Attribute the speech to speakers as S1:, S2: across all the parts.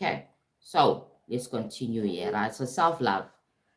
S1: Okay, so let's continue here, right? So self-love,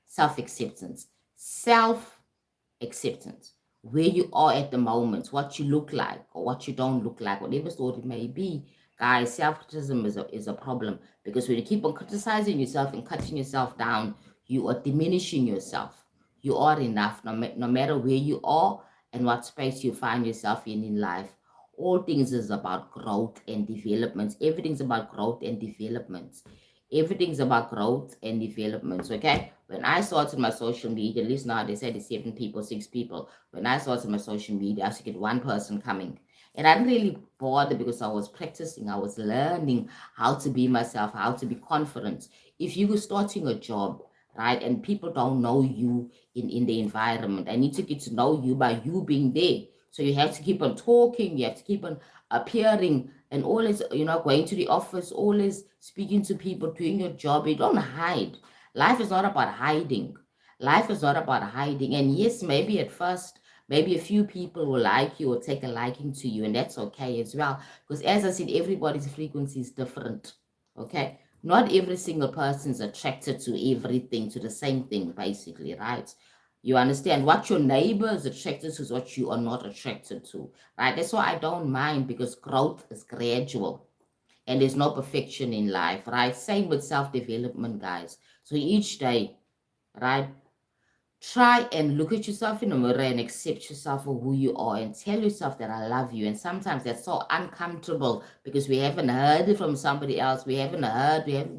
S1: self-acceptance, self-acceptance, where you are at the moment, what you look like or what you don't look like, whatever sort it may be. Guys, self-criticism is a problem, because when you keep on criticizing yourself and cutting yourself down, you are diminishing yourself. You are enough, no matter where you are and what space you find yourself in life. All things is about growth and developments. Everything's about growth and developments. Everything's about growth and developments. Okay. When I started my social media, at least now they said it's 7 people, 6 people. When I started my social media, I used to get one person coming. And I didn't really bother, because I was practicing, I was learning how to be myself, how to be confident. If you were starting a job, right, and people don't know you in the environment, I need to get to know you by you being there. So you have to keep on talking, you have to keep on appearing, and always, going to the office, always speaking to people, doing your job. You don't hide. Life is not about hiding. Life is not about hiding. And yes, maybe at first, maybe a few people will like you or take a liking to you, and that's okay as well. Because as I said, everybody's frequency is different. Okay? Not every single person is attracted to everything, to the same thing, basically, right? You understand? What your neighbor is attracted to is what you are not attracted to, right? That's why I don't mind, because growth is gradual and there's no perfection in life, right? Same with self-development, guys. So each day, right, try and look at yourself in the mirror and accept yourself for who you are, and tell yourself that I love you. And sometimes that's so uncomfortable, because we haven't heard it from somebody else. We haven't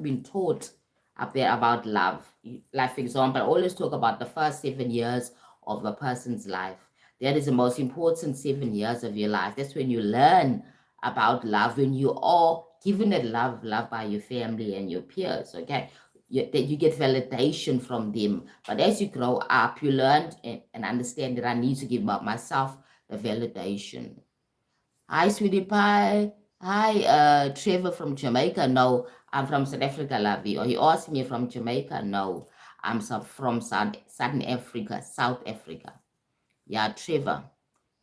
S1: been taught up there about love. Like, for example, I always talk about the first 7 years of a person's life. That is the most important 7 years of your life. That's when you learn about love, when you are given that love by your family and your peers, okay? That you get validation from them. But as you grow up, you learn and understand that I need to give myself the validation. Hi, sweetie pie. Hi, Trevor from Jamaica. No, I'm from South Africa, lovey. Or you asked me from Jamaica. No, I'm from Southern Africa, South Africa. Yeah, Trevor.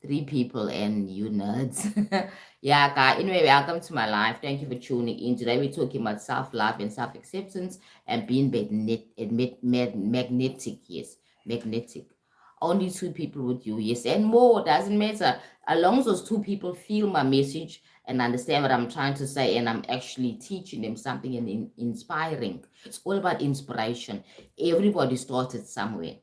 S1: 3 people and you nerds. Yeah, guys. Anyway, welcome to my life. Thank you for tuning in. Today we're talking about self-love and self-acceptance and being magnetic. Yes, magnetic. Only 2 people with you. Yes, and more. Doesn't matter. As long as those 2 people feel my message and understand what I'm trying to say, and I'm actually teaching them something and inspiring. It's all about inspiration. Everybody started somewhere.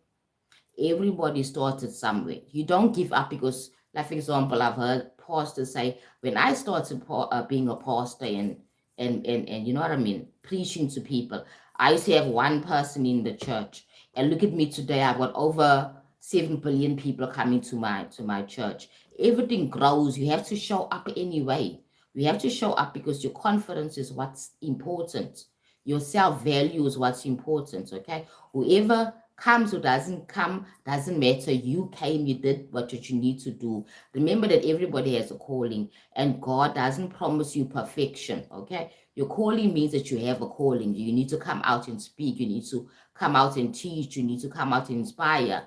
S1: Everybody started somewhere. You don't give up, because, like, for example, I've heard pastors say, when I started being a pastor and you know what I mean, preaching to people, I used to have one person in the church, and look at me today. I've got over 7 billion people coming to my church. Everything grows. You have to show up anyway. You have to show up, because your confidence is what's important. Your self-value is what's important, okay? Whoever comes or doesn't come, doesn't matter. You came, you did what you need to do. Remember that everybody has a calling, and God doesn't promise you perfection, okay? Your calling means that you have a calling. You need to come out and speak. You need to come out and teach. You need to come out and inspire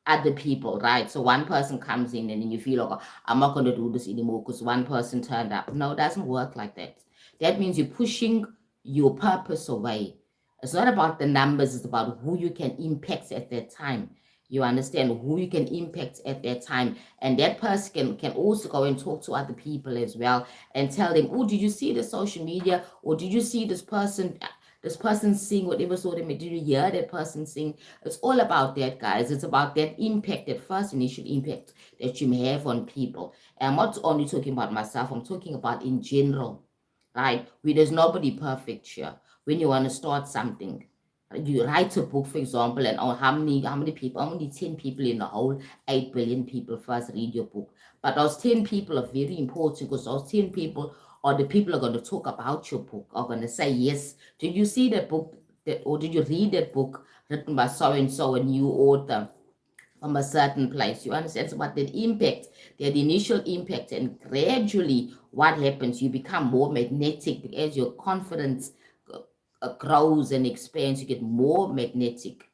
S1: other people, right? So one person comes in and then you feel like, oh, I'm not going to do this anymore because one person turned up. No, it doesn't work like that. That means you're pushing your purpose away. It's not about the numbers, it's about who you can impact at that time. You understand, who you can impact at that time. And that person can also go and talk to other people as well and tell them, oh, did you see the social media? Or did you see this person sing, whatever sort of material, hear that person sing? It's all about that, guys. It's about that impact, that first initial impact that you may have on people. And I'm not only talking about myself, I'm talking about in general, right? There's nobody perfect here. When you want to start something, you write a book, for example, and how many people, only 10 people in the whole 8 billion people first read your book. But those 10 people are very important, because those 10 people are the people who are going to talk about your book, are going to say, yes, did you see that book, or did you read that book written by so and so, a new author from a certain place? You understand? It's about that impact, that initial impact, and gradually what happens, you become more magnetic as your confidence grows and expands. You get more magnetic.